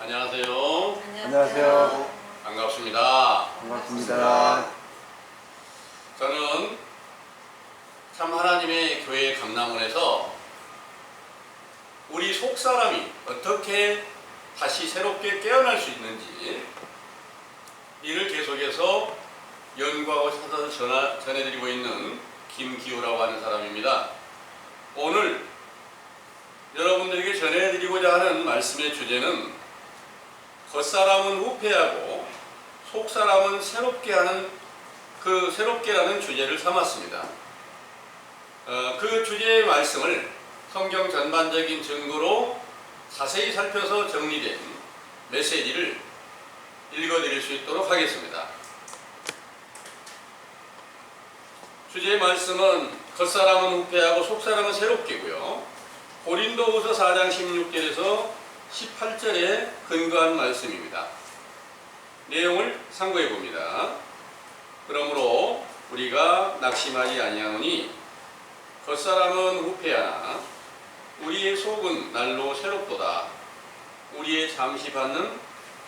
안녕하세요. 안녕하세요. 반갑습니다. 반갑습니다. 저는 참 하나님의 교회 감남원에서 우리 속사람이 어떻게 다시 새롭게 깨어날 수 있는지 이를 계속해서 연구하고 찾아서 전해드리고 있는 김기우라고 하는 사람입니다. 오늘 여러분들에게 전해드리고자 하는 말씀의 주제는 겉사람은 후패하고 속사람은 새롭게 하는 새롭게라는 주제를 삼았습니다. 그 주제의 말씀을 성경 전반적인 증거로 자세히 살펴서 정리된 메시지를 읽어드릴 수 있도록 하겠습니다. 주제의 말씀은 겉사람은 후패하고 속사람은 새롭게고요. 고린도후서 4장 16절에서 18절에 근거한 말씀입니다. 내용을 상고해 봅니다. 그러므로 우리가 낙심하지 아니하노니 겉사람은 후패하나 우리의 속은 날로 새롭도다. 우리의 잠시 받는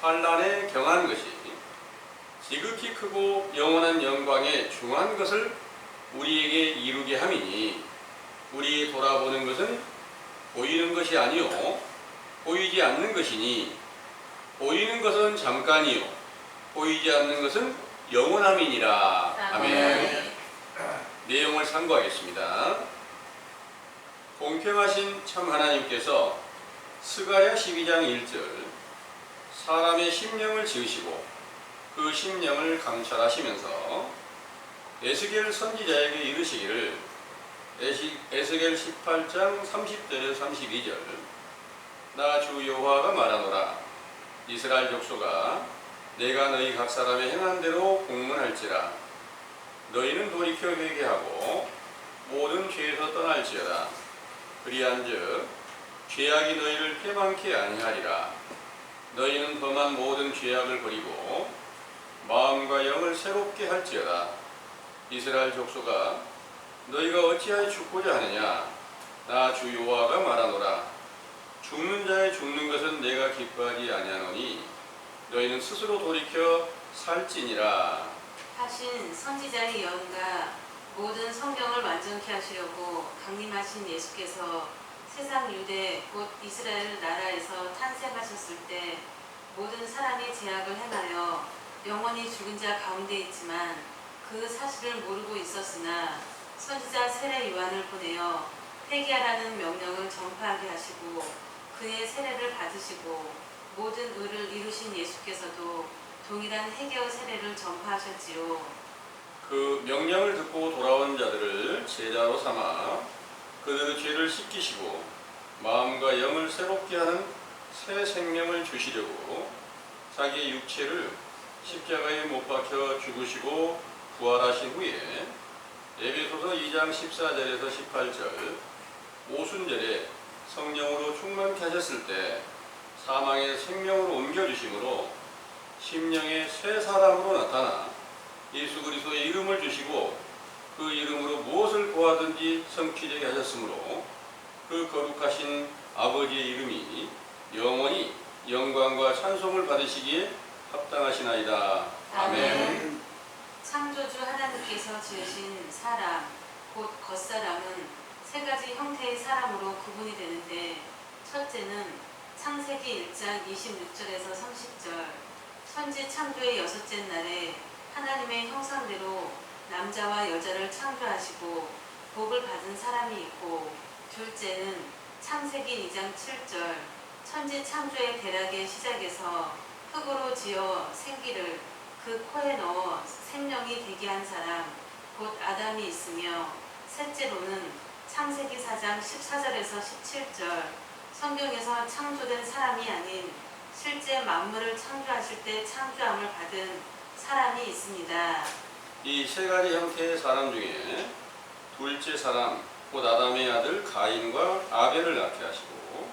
환난에 경한 것이 지극히 크고 영원한 영광에 중한 것을 우리에게 이루게 함이니 우리 돌아보는 것은 보이는 것이 아니요 보이지 않는 것이니 보이는 것은 잠깐이요 보이지 않는 것은 영원함이니라. 아멘. 내용을 상고하겠습니다. 공평하신 참 하나님께서 스가랴 12장 1절 사람의 심령을 지으시고 그 심령을 감찰하시면서 에스겔 선지자에게 이르시기를 에스겔 18장 30절에서 32절 나 주 여호와가 말하노라. 이스라엘 족속아 내가 너희 각 사람의 행한 대로 공문할지라. 너희는 돌이켜 회개하고 모든 죄에서 떠날지어다. 그리한즉 죄악이 너희를 패망케 아니하리라. 너희는 범한 모든 죄악을 버리고 마음과 영을 새롭게 할지어다. 이스라엘 족속아 너희가 어찌하여 죽고자 하느냐. 나 주 여호와가 말하노라. 죽는 자의 죽는 것은 내가 기뻐하지 아니하노니 너희는 스스로 돌이켜 살지니라. 하신 선지자의 예언과 모든 성경을 완전케 하시려고 강림하신 예수께서 세상 유대 곧 이스라엘 나라에서 탄생하셨을 때 모든 사람이 죄악을 행하여 영원히 죽은 자 가운데 있지만 그 사실을 모르고 있었으나 선지자 세례 요한을 보내어 회개하라는 명령을 전파하게 하시고 그의 세례를 받으시고 모든 의를 이루신 예수께서도 동일한 회개의 세례를 전파하셨지요. 그 명령을 듣고 돌아온 자들을 제자로 삼아 그들의 죄를 씻기시고 마음과 영을 새롭게 하는 새 생명을 주시려고 자기의 육체를 십자가에 못 박혀 죽으시고 부활하신 후에 에베소서 2장 14절에서 18절 오순절에 성령으로 충만케 하셨을 때 사망의 생명으로 옮겨주심으로 심령의 새 사람으로 나타나 예수 그리스도의 이름을 주시고 그 이름으로 무엇을 구하든지 성취되게 하셨으므로 그 거룩하신 아버지의 이름이 영원히 영광과 찬송을 받으시기에 합당하시나이다. 아멘. 창조주 하나님께서 지으신 사람, 곧 겉사람은 세 가지 형태의 사람으로 구분이 되는데 첫째는 창세기 1장 26절에서 30절 천지 창조의 여섯째 날에 하나님의 형상대로 남자와 여자를 창조하시고 복을 받은 사람이 있고 둘째는 창세기 2장 7절 천지 창조의 대락의 시작에서 흙으로 지어 생기를 그 코에 넣어 생명이 되게 한 사람 곧 아담이 있으며 셋째로는 창세기 4장 14절에서 17절 성경에서 창조된 사람이 아닌 실제 만물을 창조하실 때 창조함을 받은 사람이 있습니다. 이 세 가지 형태의 사람 중에 둘째 사람 곧 아담의 아들 가인과 아벨을 낳게 하시고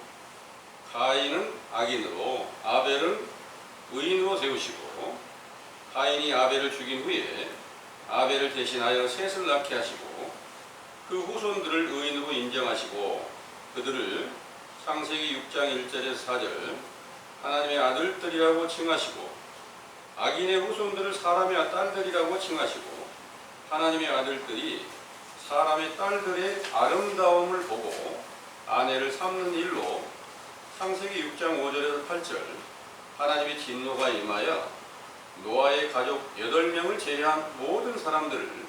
가인은 악인으로 아벨은 의인으로 세우시고 가인이 아벨을 죽인 후에 아벨을 대신하여 셋을 낳게 하시고 그 후손들을 의인으로 인정하시고 그들을 창세기 6장 1절에서 4절 하나님의 아들들이라고 칭하시고 악인의 후손들을 사람의 딸들이라고 칭하시고 하나님의 아들들이 사람의 딸들의 아름다움을 보고 아내를 삼는 일로 창세기 6장 5절에서 8절 하나님의 진노가 임하여 노아의 가족 8명을 제외한 모든 사람들을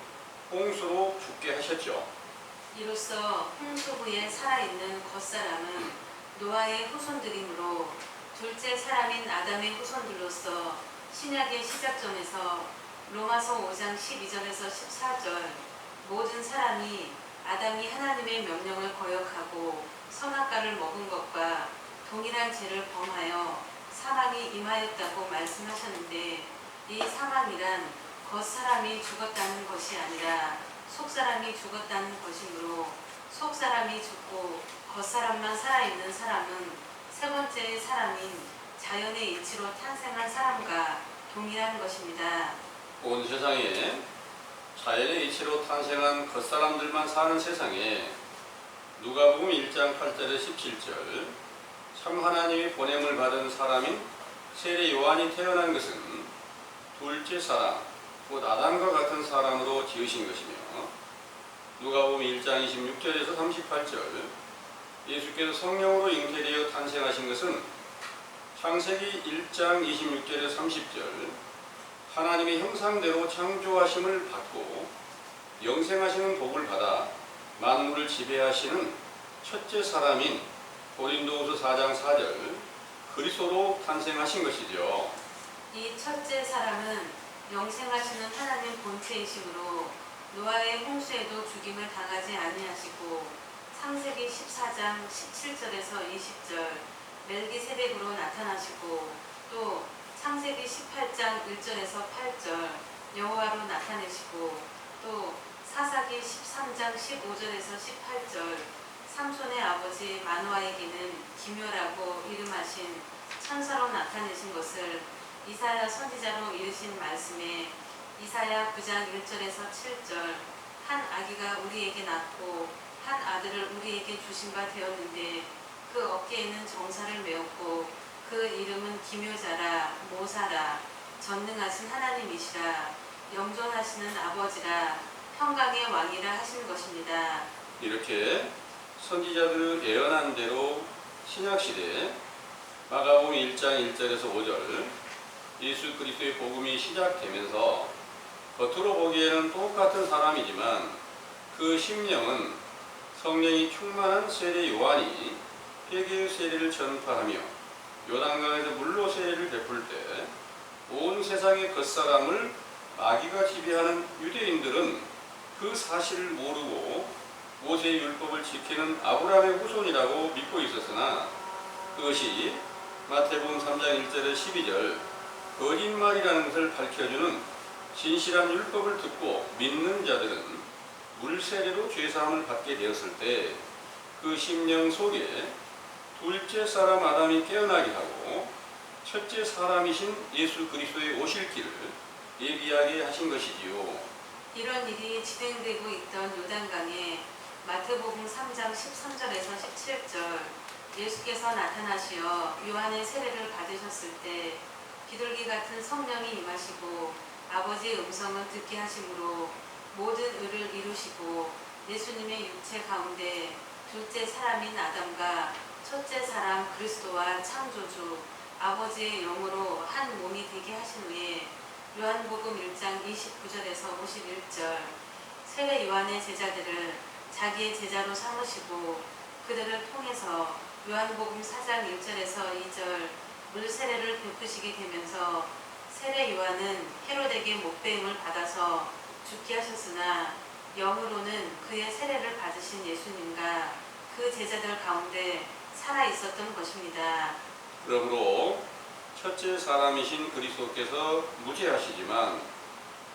홍수로 죽게 하셨죠. 이로써 홍수 후에 살아있는 겉사람은 노아의 후손들이므로 둘째 사람인 아담의 후손들로서 신약의 시작점에서 로마서 5장 12절에서 14절 모든 사람이 아담이 하나님의 명령을 거역하고 선악과를 먹은 것과 동일한 죄를 범하여 사망이 임하였다고 말씀하셨는데, 이 사망이란 겉사람이 죽었다는 것이 아니라 속사람이 죽었다는 것이므로 속사람이 죽고 겉사람만 살아있는 사람은 세 번째의 사람인 자연의 이치로 탄생한 사람과 동일한 것입니다. 온 세상에 자연의 이치로 탄생한 겉사람들만 사는 세상에 누가복음 1장 8절에 17절 참 하나님의 보냄을 받은 사람인 세례 요한이 태어난 것은 둘째 사람 곧 아담과 같은 사람으로 지으신 것이며, 누가복음 1장 26절에서 38절 예수께서 성령으로 잉태되어 탄생하신 것은 창세기 1장 26절에서 30절 하나님의 형상대로 창조하심을 받고 영생하시는 복을 받아 만물을 지배하시는 첫째 사람인 고린도후서 4장 4절 그리스도로 탄생하신 것이죠. 이 첫째 사람은 영생하시는 하나님 본체이시므로 노아의 홍수에도 죽임을 당하지 아니하시고 창세기 14장 17절에서 20절 멜기세덱으로 나타나시고 또 창세기 18장 1절에서 8절 여호와로 나타내시고 또 사사기 13장 15절에서 18절 삼손의 아버지 마노아에게는 기묘라고 이름하신 천사로 나타내신 것을 이사야 선지자로 이르신 말씀에 이사야 9장 1절에서 7절 한 아기가 우리에게 낳고 한 아들을 우리에게 주신 바 되었는데 그 어깨에는 정사를 메었고 그 이름은 기묘자라 모사라 전능하신 하나님이시라 영존하시는 아버지라 평강의 왕이라 하신 것입니다. 이렇게 선지자들을 예언한 대로 신약시대 마가복음 1장 1절에서 5절 예수 그리스도의 복음이 시작되면서 겉으로 보기에는 똑같은 사람이지만 그 심령은 성령이 충만한 세례 요한이 회개의 세례를 전파하며 요단강에서 물로 세례를 베풀 때 온 세상의 겉사람을 마귀가 지배하는 유대인들은 그 사실을 모르고 모세의 율법을 지키는 아브라함의 후손이라고 믿고 있었으나 그것이 마태복음 3장 1절에 12절 거짓말이라는 것을 밝혀주는 진실한 율법을 듣고 믿는 자들은 물세례로 죄사함을 받게 되었을 때 그 심령 속에 둘째 사람 아담이 깨어나게 하고 첫째 사람이신 예수 그리스도의 오실 길을 예비하게 하신 것이지요. 이런 일이 진행되고 있던 요단강에 마태복음 3장 13절에서 17절 예수께서 나타나시어 요한의 세례를 받으셨을 때 비둘기 같은 성령이 임하시고 아버지의 음성을 듣게 하심으로 모든 의를 이루시고 예수님의 육체 가운데 둘째 사람인 아담과 첫째 사람 그리스도와 창조주 아버지의 영으로 한 몸이 되게 하신 후에 요한복음 1장 29절에서 51절 세례 요한의 제자들을 자기의 제자로 삼으시고 그들을 통해서 요한복음 4장 1절에서 2절 물세례를 베푸시게 되면서 세례 요한은 헤롯에게 못배임을 받아서 죽게 하셨으나 영으로는 그의 세례를 받으신 예수님과 그 제자들 가운데 살아 있었던 것입니다. 그러므로 첫째 사람이신 그리스도께서 무죄하시지만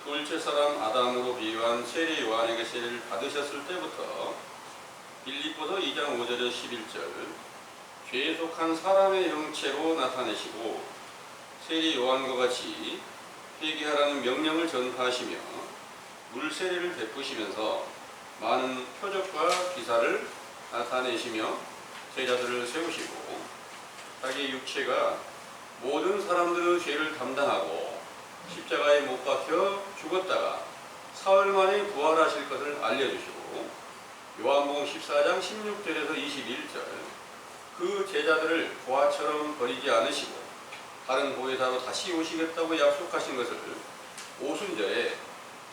둘째 사람 아담으로 비유한 세례 요한에게 세례를 받으셨을 때부터 빌립보서 2장 5절에 11절 죄에 속한 사람의 형체로 나타내시고 세례 요한과 같이 회개하라는 명령을 전파하시며 물세례를 베푸시면서 많은 표적과 기사를 나타내시며 제자들을 세우시고 자기의 육체가 모든 사람들의 죄를 담당하고 십자가에 못 박혀 죽었다가 사흘 만에 부활하실 것을 알려주시고 요한복음 14장 16절에서 21절 그 제자들을 보화처럼 버리지 않으시고 다른 보혜사로 다시 오시겠다고 약속하신 것을 오순절에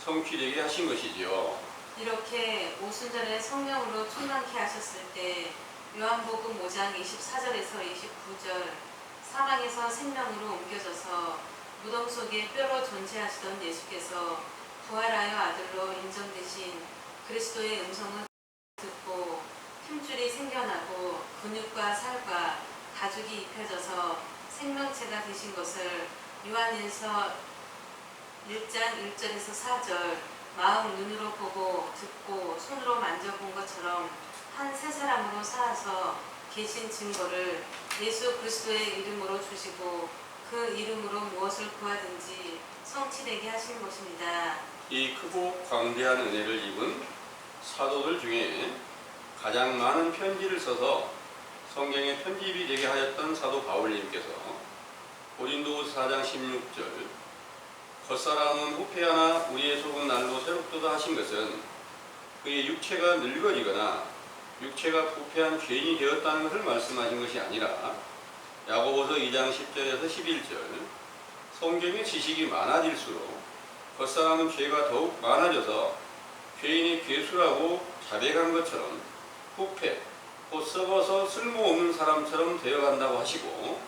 성취되게 하신 것이지요. 이렇게 오순절에 성령으로 충만케 하셨을 때 요한복음 5장 24절에서 29절 사망에서 생명으로 옮겨져서 무덤 속에 뼈로 존재하시던 예수께서 부활하여 아들로 인정되신 그리스도의 음성을 듣고 힘줄이 생겨나고 근육과 살과 가죽이 입혀져서 생명체가 되신 것을 요한일서 1장 1절에서 4절 마음 눈으로 보고 듣고 손으로 만져본 것처럼 한 세 사람으로 살아서 계신 증거를 예수 그리스도의 이름으로 주시고 그 이름으로 무엇을 구하든지 성취되게 하신 것입니다. 이 크고 광대한 은혜를 입은 사도들 중에 가장 많은 편지를 써서 성경의 편집이 되게 하였던 사도 바울님께서 고린도후서 4장 16절 겉사람은 후패하나 우리의 속은 날로 새롭도다 하신 것은 그의 육체가 늙어지거나 육체가 부패한 죄인이 되었다는 것을 말씀하신 것이 아니라 야고보서 2장 10절에서 11절 성경의 지식이 많아질수록 겉사람은 죄가 더욱 많아져서 죄인이 괴수라고 자백한 것처럼 부패, 곧 썩어서 쓸모없는 사람처럼 되어간다고 하시고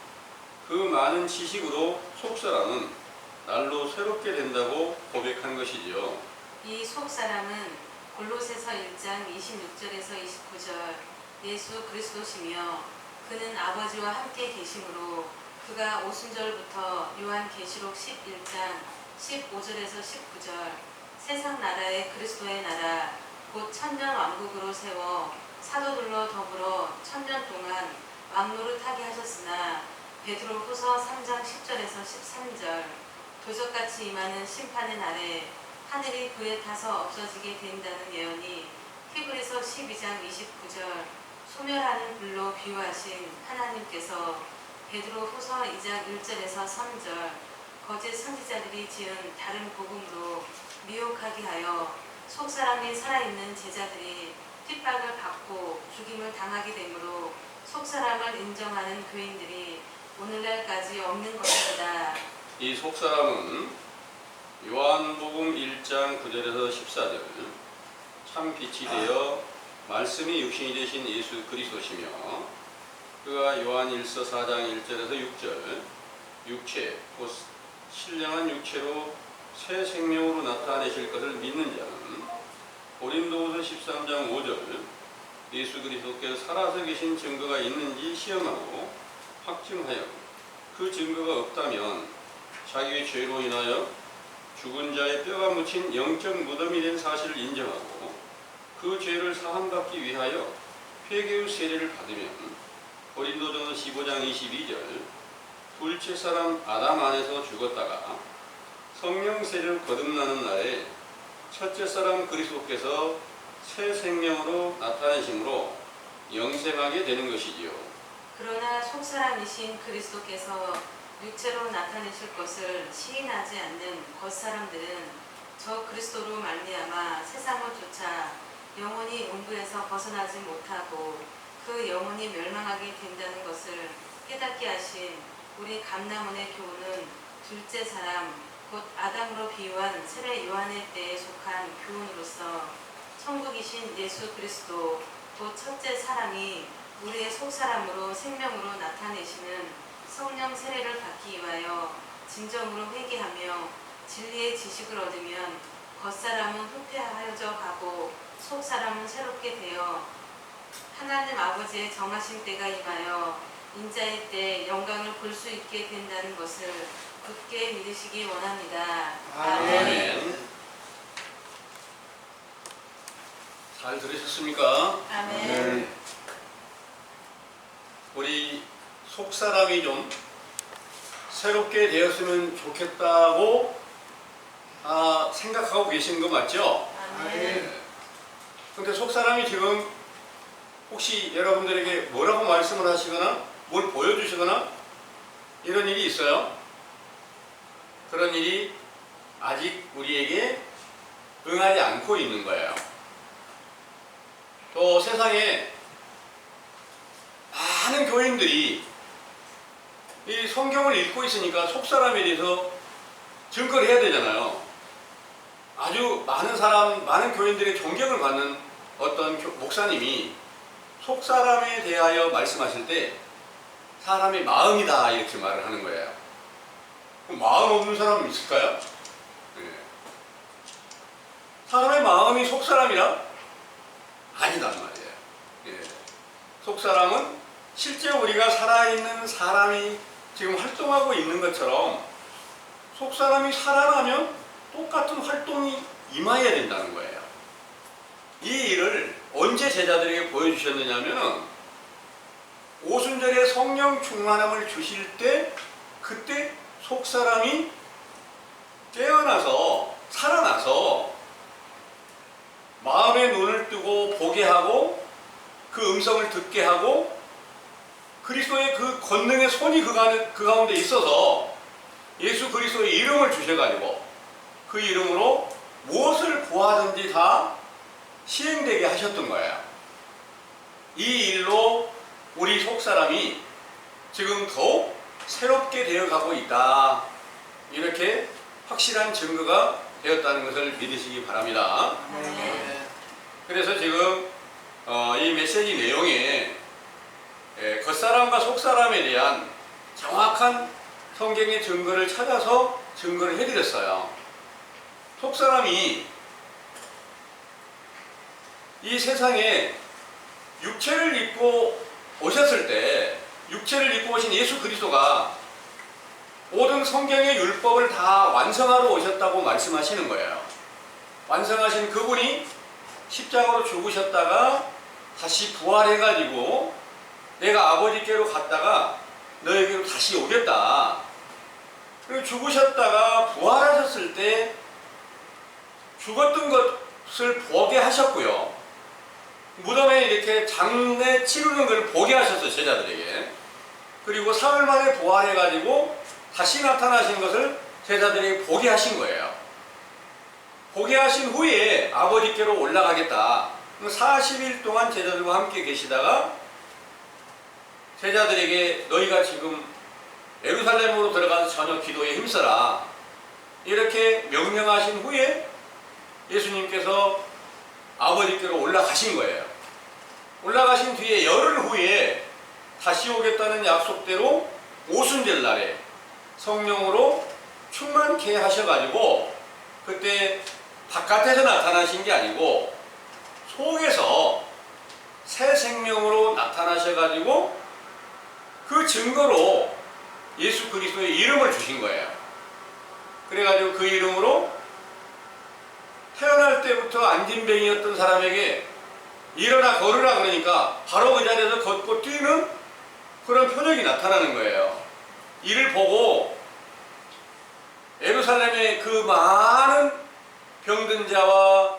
그 많은 지식으로 속사람은 날로 새롭게 된다고 고백한 것이지요. 이 속사람은 골로새서 1장 26절에서 29절 예수 그리스도시며 그는 아버지와 함께 계심으로 그가 오순절부터 요한계시록 11장 15절에서 19절 세상 나라의 그리스도의 나라 곧 천년 왕국으로 세워 사도들로 더불어 천년 동안 왕노릇하게 하셨으나 베드로후서 3장 10절에서 13절 도적같이 임하는 심판의 날에 하늘이 불에 타서 없어지게 된다는 예언이 히브리서 12장 29절 소멸하는 불로 비유하신 하나님께서 베드로후서 2장 1절에서 3절 거짓 선지자들이 지은 다른 복음으로 미혹하게 하여 속사람이 살아있는 제자들이 핍박을 받고 죽임을 당하게 되므로 속사람을 인정하는 교인들이 오늘날까지 없는 것입니다. 이 속사람은 요한복음 1장 9절에서 14절 참 빛이 되어 말씀이 육신이 되신 예수 그리스도시며 그가 요한일서 4장 1절에서 6절 육체 곧 신령한 육체로 새 생명으로 나타내실 것을 믿는 자는 고린도후서 13장 5절 예수 그리스도께서 살아서 계신 증거가 있는지 시험하고 확증하여 그 증거가 없다면 자기의 죄로 인하여 죽은 자의 뼈가 묻힌 영적 무덤이 된 사실을 인정하고 그 죄를 사함받기 위하여 회개의 세례를 받으면 고린도전서 15장 22절 둘째 사람 아담 안에서 죽었다가 성령 세례를 거듭나는 날에 첫째 사람 그리스도께서 새 생명으로 나타내심으로 영생하게 되는 것이지요. 그러나 속사람이신 그리스도께서 육체로 나타내실 것을 시인하지 않는 겉사람들은 저 그리스도로 말미암아 세상을 쫓아 영원히 음부에서 벗어나지 못하고 그 영혼이 멸망하게 된다는 것을 깨닫게 하신 우리 감람원의 교훈은 둘째 사람 곧 아담으로 비유한 세례 요한의 때에 속한 교훈으로서 천국이신 예수 그리스도 곧 첫째 사람이 우리의 속사람으로 생명으로 나타내시는 성령 세례를 받기 위하여 진정으로 회개하며 진리의 지식을 얻으면 겉사람은 후퇴하여져 가고 속사람은 새롭게 되어 하나님 아버지의 정하신 때가 임하여 인자의 때 영광을 볼 수 있게 된다는 것을 굳게 믿으시기 원합니다. 아멘. 잘 들으셨습니까? 아멘. 우리 속사람이 좀 새롭게 되었으면 좋겠다고 생각하고 계신 거 맞죠? 아멘. 근데 속사람이 지금 혹시 여러분들에게 뭐라고 말씀을 하시거나 뭘 보여주시거나 이런 일이 있어요? 그런 일이 아직 우리에게 응하지 않고 있는 거예요. 또 세상에 많은 교인들이 이 성경을 읽고 있으니까 속사람에 대해서 증거를 해야 되잖아요. 아주 많은 교인들의 존경을 받는 어떤 목사님이 속사람에 대하여 말씀하실 때 사람의 마음이다 이렇게 말을 하는 거예요. 그럼 마음 없는 사람은 있을까요? 네. 사람의 마음이 속사람이라? 아니단 말이에요. 네. 속사람은 실제 우리가 살아있는 사람이 지금 활동하고 있는 것처럼 속사람이 살아나면 똑같은 활동이 임해야 된다는 거예요. 이 일을 언제 제자들에게 보여주셨느냐면 오순절에 성령 충만함을 주실 때 그때 속사람이 깨어나서 살아나서 마음의 눈을 뜨고 보게 하고 그 음성을 듣게 하고 그리스도의 그 권능의 손이 그 가운데 있어서 예수 그리스도의 이름을 주셔가지고 그 이름으로 무엇을 구하든지 다 시행되게 하셨던 거예요. 이 일로 우리 속사람이 지금 더욱 새롭게 되어가고 있다. 이렇게 확실한 증거가 되었다는 것을 믿으시기 바랍니다. 네. 그래서 지금 이 메시지 내용에 겉사람과 속사람에 대한 정확한 성경의 증거를 찾아서 증거를 해드렸어요. 속사람이 이 세상에 육체를 입고 오셨을 때 육체를 입고 오신 예수 그리스도가 모든 성경의 율법을 다 완성하러 오셨다고 말씀하시는 거예요. 완성하신 그분이 십자가로 죽으셨다가 다시 부활해가지고 내가 아버지께로 갔다가 너에게로 다시 오겠다. 그리고 죽으셨다가 부활하셨을 때 죽었던 것을 보게 하셨고요. 무덤에 이렇게 장례 치르는 걸 보게 하셨어요, 제자들에게. 그리고 사흘 만에 부활해가지고 다시 나타나신 것을 제자들에게 보게 하신 거예요. 보게 하신 후에 아버지께로 올라가겠다. 40일 동안 제자들과 함께 계시다가 제자들에게 너희가 지금 예루살렘으로 들어가서 저녁 기도에 힘써라. 이렇게 명령하신 후에 예수님께서 아버지께로 올라가신 거예요. 올라가신 뒤에 열흘 후에 다시 오겠다는 약속대로 오순절 날에 성령으로 충만케 하셔가지고 그때 바깥에서 나타나신 게 아니고 속에서 새 생명으로 나타나셔가지고 그 증거로 예수 그리스도의 이름을 주신 거예요. 그래가지고 그 이름으로 태어날 때부터 안진뱅이였던 사람에게 일어나 걸으라 그러니까 바로 그 자리에서 걷고 뛰는 그런 표적이 나타나는 거예요. 이를 보고 예루살렘의 그 많은 병든 자와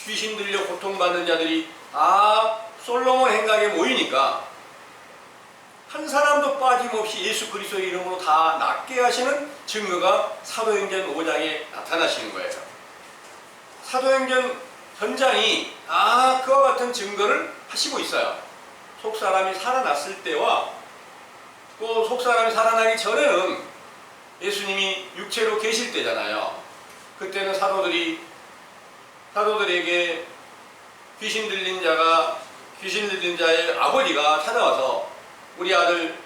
귀신 들려 고통받는 자들이 다 솔로몬 행각에 모이니까 한 사람도 빠짐없이 예수 그리스도의 이름으로 다 낫게 하시는 증거가 사도행전 5장에 나타나시는 거예요. 사도행전 전장이 그와 같은 증거를 하시고 있어요. 속사람이 살아났을 때와 또 속사람이 살아나기 전에는 예수님이 육체로 계실 때잖아요. 그때는 사도들에게 귀신 들린 자의 아버지가 찾아와서 우리 아들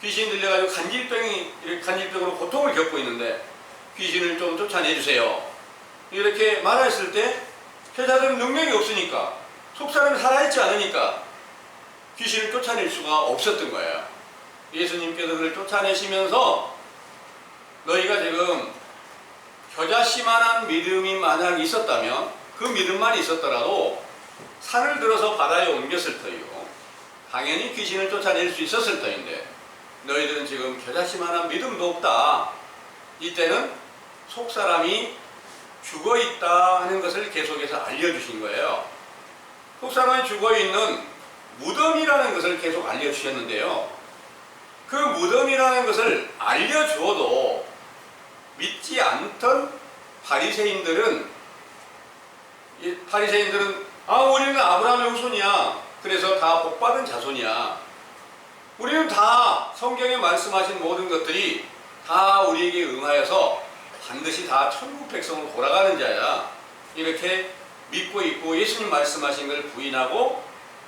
귀신 들려가지고 간질병으로 고통을 겪고 있는데 귀신을 좀 쫓아내주세요. 이렇게 말했을 때 제자들은 능력이 없으니까 속사람이 살아있지 않으니까 귀신을 쫓아낼 수가 없었던 거예요. 예수님께서 그를 쫓아내시면서 너희가 지금 겨자씨만한 믿음이 만약 있었다면 그 믿음만 있었더라도 산을 들어서 바다에 옮겼을 터이고 당연히 귀신을 쫓아낼 수 있었을 터인데 너희들은 지금 겨자씨만한 믿음도 없다. 이때는 속사람이 죽어있다 하는 것을 계속해서 알려주신 거예요. 속사람이 죽어있는 무덤이라는 것을 계속 알려주셨는데요. 그 무덤이라는 것을 알려주어도 믿지 않던 바리새인들은 우리는 아브라함의 후손이야. 그래서 다 복받은 자손이야. 우리는 다 성경에 말씀하신 모든 것들이 다 우리에게 응하여서 반드시 다 천국 백성으로 돌아가는 자야. 이렇게 믿고 있고 예수님 말씀하신 걸 부인하고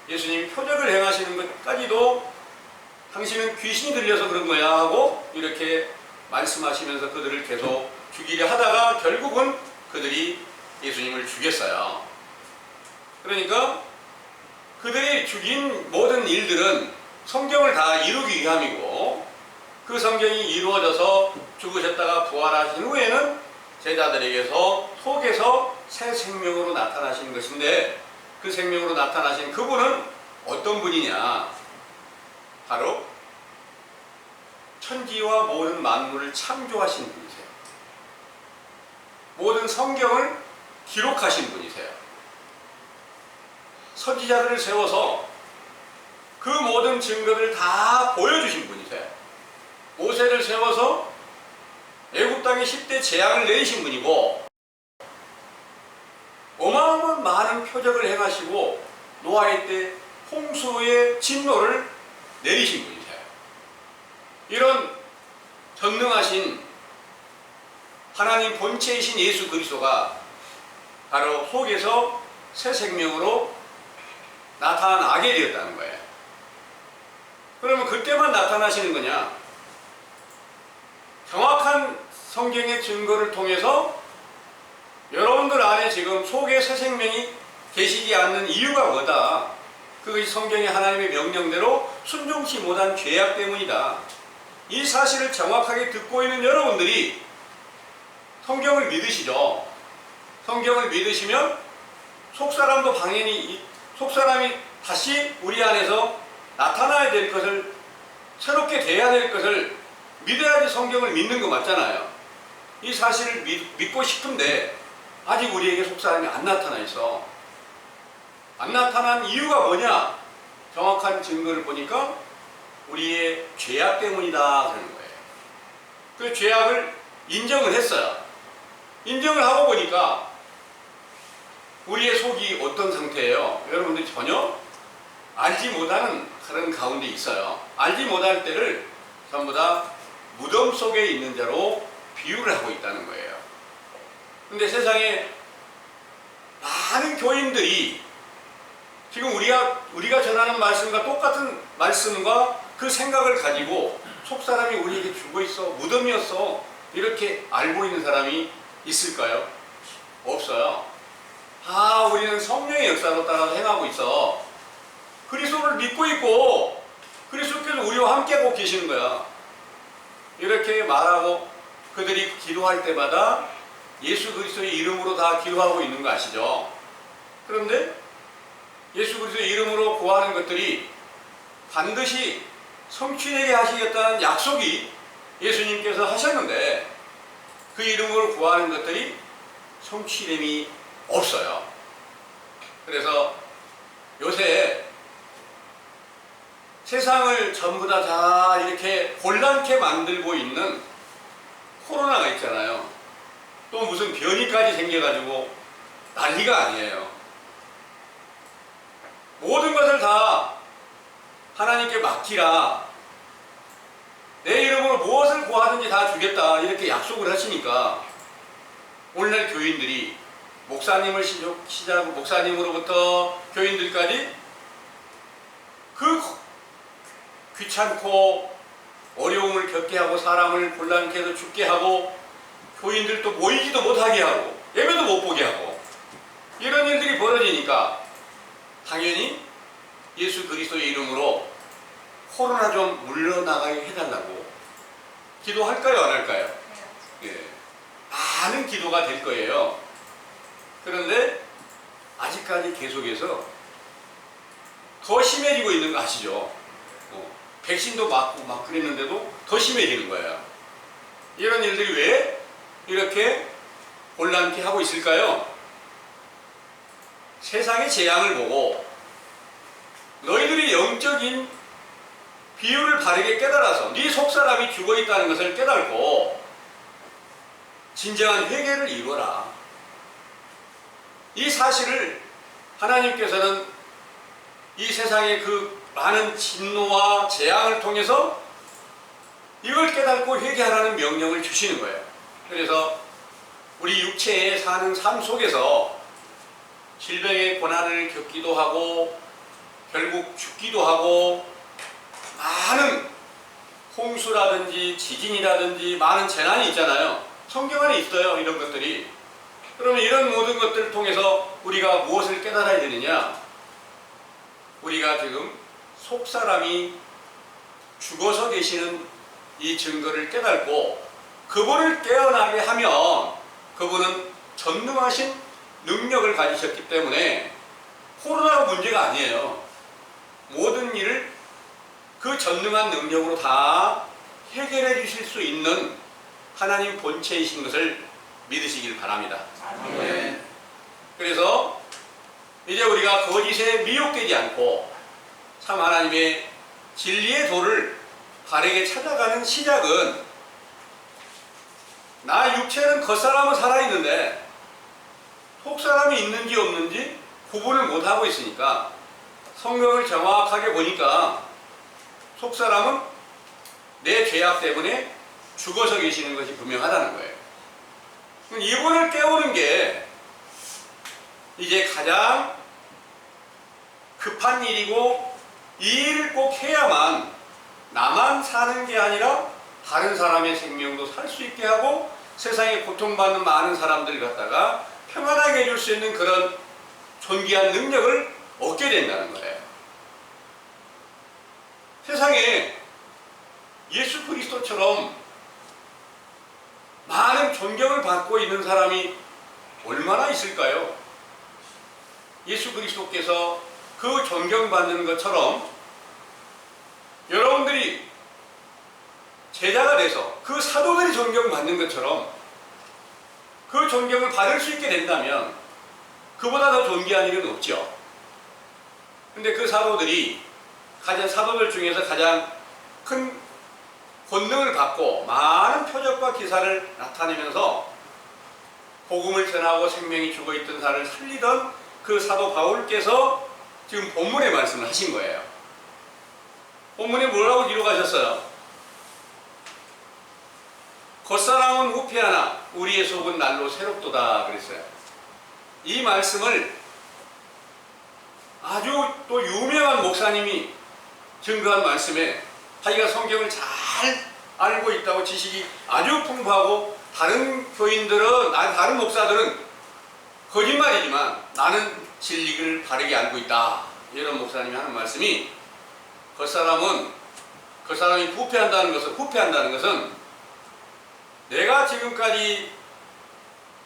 예수님이 표적을 행하시는 것까지도 당신은 귀신이 들려서 그런 거야 하고 이렇게 말씀하시면서 그들을 계속 죽이려 하다가 결국은 그들이 예수님을 죽였어요. 그러니까 그들이 죽인 모든 일들은 성경을 다 이루기 위함이고 그 성경이 이루어져서 죽으셨다가 부활하신 후에는 제자들에게서 속에서 새 생명으로 나타나시는 것인데 그 생명으로 나타나신 그분은 어떤 분이냐? 바로 천지와 모든 만물을 창조하신 분이세요. 모든 성경을 기록하신 분이세요. 선지자들을 세워서 그 모든 증거를 다 보여주신 분이세요. 모세를 세워서 애굽 땅에 10대 재앙을 내리신 분이고 어마어마한 많은 표적을 행하시고 노아의 때 홍수의 진노를 내리신 분이세요. 이런 전능하신 하나님 본체이신 예수 그리스도가 바로 속에서 새 생명으로 나타나게 되었다는 거예요. 그러면 그때만 나타나시는 거냐? 정확한 성경의 증거를 통해서 여러분들 안에 지금 속에 새 생명이 계시지 않는 이유가 뭐다? 그것이 성경의 하나님의 명령대로 순종치 못한 죄악 때문이다. 이 사실을 정확하게 듣고 있는 여러분들이 성경을 믿으시죠. 성경을 믿으시면 속사람도 당연히 속사람이 다시 우리 안에서 나타나야 될 것을 새롭게 돼야 될 것을 믿어야지 성경을 믿는 거 맞잖아요. 이 사실을 믿고 싶은데 아직 우리에게 속사람이 안 나타나 있어. 안 나타난 이유가 뭐냐? 정확한 증거를 보니까 우리의 죄악 때문이다 그러는 거예요. 그 죄악을 인정을 했어요. 인정을 하고 보니까 우리의 속이 어떤 상태예요? 여러분들이 전혀 알지 못하는 그런 가운데 있어요. 알지 못할 때를 전부 다 무덤 속에 있는 자로 비유를 하고 있다는 거예요. 근데 세상에 많은 교인들이 지금 우리가 전하는 말씀과 똑같은 말씀과 그 생각을 가지고 속사람이 우리에게 죽어 있어, 무덤이었어, 이렇게 알고 있는 사람이 있을까요? 없어요. 우리는 성령의 역사로 따라서 행하고 있어. 그리스도를 믿고 있고 그리스도께서 우리와 함께하고 계시는 거야. 이렇게 말하고 그들이 기도할 때마다 예수 그리스도의 이름으로 다 기도하고 있는 거 아시죠? 그런데 예수 그리스도의 이름으로 구하는 것들이 반드시 성취되게 하시겠다는 약속이 예수님께서 하셨는데 그 이름으로 구하는 것들이 성취됨이 없어요. 그래서 요새 세상을 전부 다 이렇게 혼란케 만들고 있는 코로나가 있잖아요. 또 무슨 변이까지 생겨가지고 난리가 아니에요. 모든 것을 다 하나님께 맡기라. 내 이름으로 무엇을 구하든지 다 주겠다. 이렇게 약속을 하시니까 오늘날 교인들이 목사님을 시작하고 목사님으로부터 교인들까지 그 귀찮고 어려움을 겪게 하고 사람을 곤란케 해서 죽게 하고 교인들도 모이지도 못하게 하고 예배도 못 보게 하고 이런 일들이 벌어지니까 당연히 예수 그리스도의 이름으로 코로나 좀 물러나가게 해달라고 기도할까요? 안 할까요? 예. 많은 기도가 될 거예요. 그런데 아직까지 계속해서 더 심해지고 있는 거 아시죠? 백신도 맞고 막 그랬는데도 더 심해지는 거예요. 이런 일들이 왜 이렇게 혼란케 하고 있을까요? 세상의 재앙을 보고 너희들이 영적인 비유를 바르게 깨달아서 네 속사람이 죽어 있다는 것을 깨달고 진정한 회개를 이루어라. 이 사실을 하나님께서는 이 세상의 그 많은 진노와 재앙을 통해서 이걸 깨닫고 회개하라는 명령을 주시는 거예요. 그래서 우리 육체에 사는 삶 속에서 질병의 고난을 겪기도 하고 결국 죽기도 하고 많은 홍수라든지 지진이라든지 많은 재난이 있잖아요. 성경 안에 있어요, 이런 것들이. 그러면 이런 모든 것들을 통해서 우리가 무엇을 깨달아야 되느냐? 우리가 지금 속사람이 죽어서 계시는 이 증거를 깨닫고 그분을 깨어나게 하면 그분은 전능하신 능력을 가지셨기 때문에 코로나가 문제가 아니에요. 모든 일을 그 전능한 능력으로 다 해결해 주실 수 있는 하나님 본체이신 것을 믿으시길 바랍니다. 아멘. 그래서 이제 우리가 거짓에 미혹되지 않고 참 하나님의 진리의 도를 바르게 찾아가는 시작은 나 육체는 겉사람은 살아있는데 속사람이 있는지 없는지 구분을 못하고 있으니까 성경을 정확하게 보니까 속사람은 내 죄악 때문에 죽어서 계시는 것이 분명하다는 거예요. 이분을 깨우는 게 이제 가장 급한 일이고 이 일을 꼭 해야만 나만 사는 게 아니라 다른 사람의 생명도 살 수 있게 하고 세상에 고통받는 많은 사람들 갖다가 평안하게 해줄 수 있는 그런 존귀한 능력을 얻게 된다는 거예요. 세상에 예수 그리스도처럼 많은 존경을 받고 있는 사람이 얼마나 있을까요? 예수 그리스도께서 그 존경받는 것처럼 여러분들이 제자가 돼서 그 사도들이 존경받는 것처럼 그 존경을 받을 수 있게 된다면 그보다 더 존귀한 일은 없죠. 근데 그 사도들이 사도들 중에서 가장 큰 권능을 받고 많은 표적과 기사를 나타내면서 복음을 전하고 생명이 죽어있던 사람을 살리던 그 사도 바울께서 지금 본문의 말씀을 하신 거예요. 본문에 뭐라고 기록하셨어요? 겉사람은 후패하나 우리의 속은 날로 새롭도다 그랬어요. 이 말씀을 아주 또 유명한 목사님이 증거한 말씀에 자기가 성경을 잘 알고 있다고 지식이 아주 풍부하고 다른 교인들은 다른 목사들은 거짓말이지만 나는 진리를 바르게 알고 있다. 이런 목사님이 하는 말씀이 겉사람이 후패한다는 것은 내가 지금까지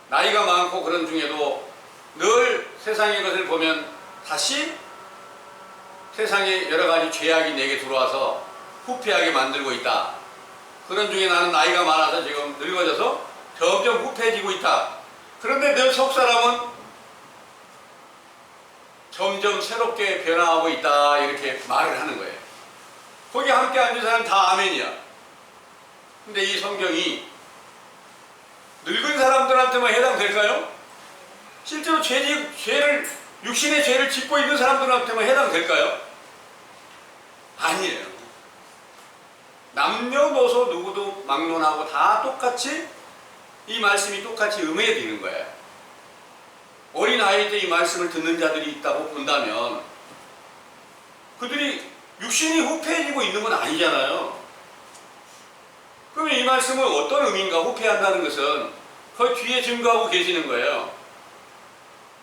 나이가 많고 그런 중에도 늘 세상의 것을 보면 다시 세상에 여러 가지 죄악이 내게 들어와서 후패하게 만들고 있다. 그런 중에 나는 나이가 많아서 지금 늙어져서 점점 후패해지고 있다. 그런데 내 속사람은 점점 새롭게 변화하고 있다. 이렇게 말을 하는 거예요. 거기 함께 앉은 사람 다 아멘이야. 근데 이 성경이 늙은 사람들한테만 해당될까요? 실제로 육신의 죄를 짓고 있는 사람들한테만 해당될까요? 아니에요. 남녀노소 누구도 막론하고 다 똑같이 이 말씀이 똑같이 응해지는 거예요. 어린 아이 때 이 말씀을 듣는 자들이 있다고 본다면 그들이 육신이 후패해지고 있는 건 아니잖아요. 그러면 이 말씀은 어떤 의미인가? 후패한다는 것은 그 뒤에 증거하고 계시는 거예요.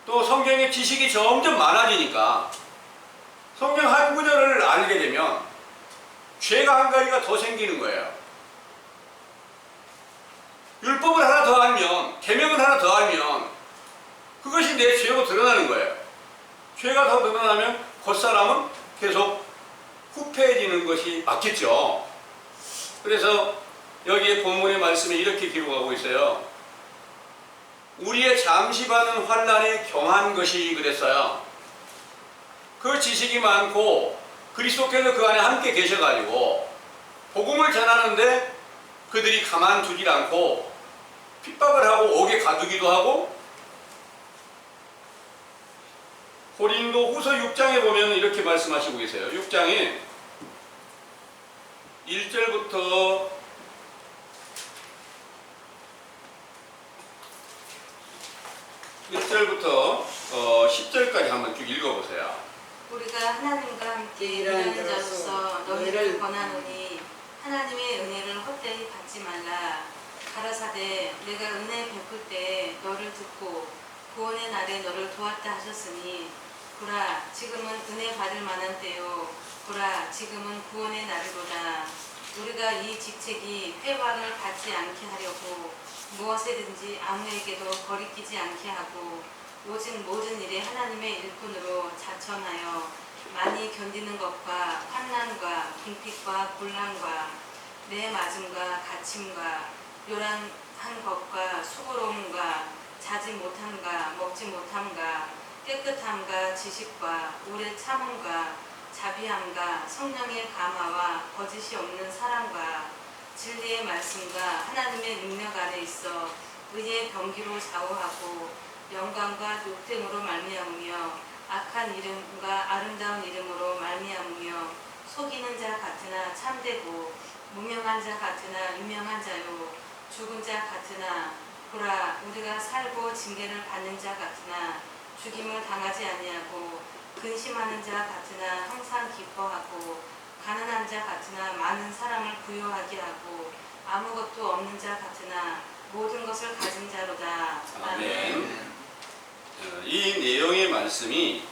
또 성경의 지식이 점점 많아지니까 성경 한 구절을 알게 되면 죄가 한 가지가 더 생기는 거예요. 율법을 하나 더 알면, 계명을 하나 더 알면 그것이 내 죄로 드러나는 거예요. 죄가 더 드러나면 겉사람은 계속 후패해지는 것이 맞겠죠. 그래서 여기에 본문의 말씀에 이렇게 기록하고 있어요. 우리의 잠시 받은 환난에 경한 것이 그랬어요. 그 지식이 많고 그리스도께서 그 안에 함께 계셔가지고 복음을 전하는데 그들이 가만두질 않고 핍박을 하고 옥에 가두기도 하고, 고린도 후서 6장에 보면 이렇게 말씀하시고 계세요. 6장에 1절부터 10절까지 한번 쭉 읽어보세요. 우리가 하나님과 함께 일하는 자로서 너희를 권하노니 하나님의 은혜를 헛되이 받지 말라. 가라사대 내가 은혜 베풀 때에 너를 듣고 구원의 날에 너를 도왔다 하셨으니 보라 지금은 은혜 받을 만한 때요 보라 지금은 구원의 날이로다. 우리가 이 직책이 회방을 받지 않게 하려고 무엇이든지 아무에게도 거리끼지 않게 하고 오직 모든 일에 하나님의 일꾼으로 자천하여 많이 견디는 것과 환난과 궁핍과 곤란과 내 맞음과 갇힘과 요란한 것과 수고로움과 자지 못함과 먹지 못함과 깨끗함과 지식과 오래 참음과 자비함과 성령의 감화와 거짓이 없는 사랑과 진리의 말씀과 하나님의 능력 아래 있어 의의 병기로 좌우하고 영광과 욕됨으로 말미암으며 악한 이름과 아름다운 이름으로 말미암으며 속이는 자 같으나 참되고 무명한 자 같으나 유명한 자요 죽은 자 같으나 보라 우리가 살고 징계를 받는 자 같으나 죽임을 당하지 아니하고 근심하는 자 같으나 항상 기뻐하고 가난한 자 같으나 많은 사람을 부유하게 하고 아무것도 없는 자 같으나 모든 것을 가진 자로다. 아멘. 이 내용의 말씀이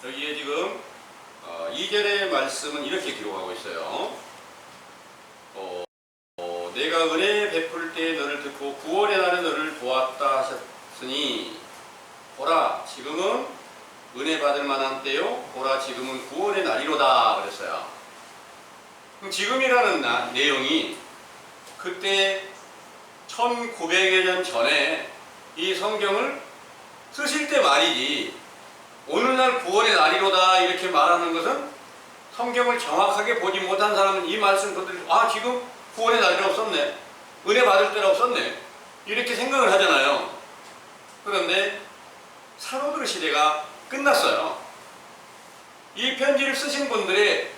여기에 지금 2절의 말씀은 이렇게 기록하고 있어요. 내가 은혜 베풀 때 너를 듣고 구원의 날에 너를 도왔다 하셨으니 보라 지금은 은혜 받을 만한 때요 보라 지금은 구원의 날이로다 그랬어요. 지금이라는 내용이 그때 1900여 년 전에 이 성경을 쓰실 때 말이지 오늘날 구원의 날이로다 이렇게 말하는 것은 성경을 정확하게 보지 못한 사람은 이 말씀 그들 지금 구원의 날이라고 썼네 은혜 받을 때라고 썼네 이렇게 생각을 하잖아요. 그런데 사도들 시대가 끝났어요. 이 편지를 쓰신 분들의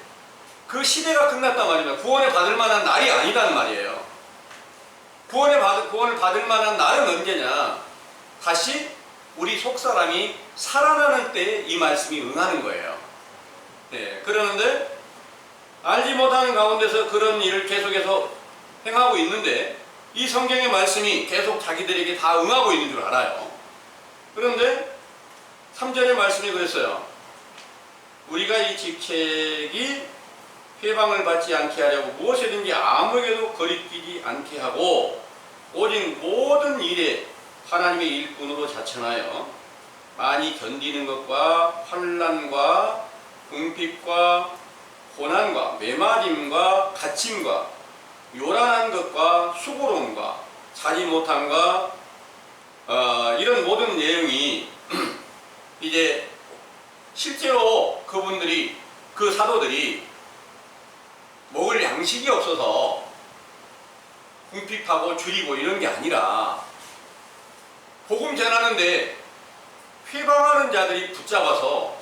그 시대가 끝났단 말입니다. 구원을 받을 만한 날이 아니란 말이에요. 구원을 받을 만한 날은 언제냐? 다시 우리 속사람이 살아나는 때에 이 말씀이 응하는 거예요. 네, 그러는데 알지 못하는 가운데서 그런 일을 계속해서 행하고 있는데 이 성경의 말씀이 계속 자기들에게 다 응하고 있는 줄 알아요. 그런데 3절의 말씀이 그랬어요. 우리가 이 직책이 회방을 받지 않게 하려고 무엇이든지 아무에게도 거리끼지 않게 하고 오직 모든 일에 하나님의 일꾼으로 자천하여 많이 견디는 것과 환난과 궁핍과 고난과 매맞음과 갇힘과 요란한 것과 수고로움과 자지 못함과 이런 모든 내용이 이제 실제로 그분들이 그 사도들이 먹을 양식이 없어서 궁핍하고 줄이고 이런 게 아니라 복음 전하는데 회방하는 자들이 붙잡아서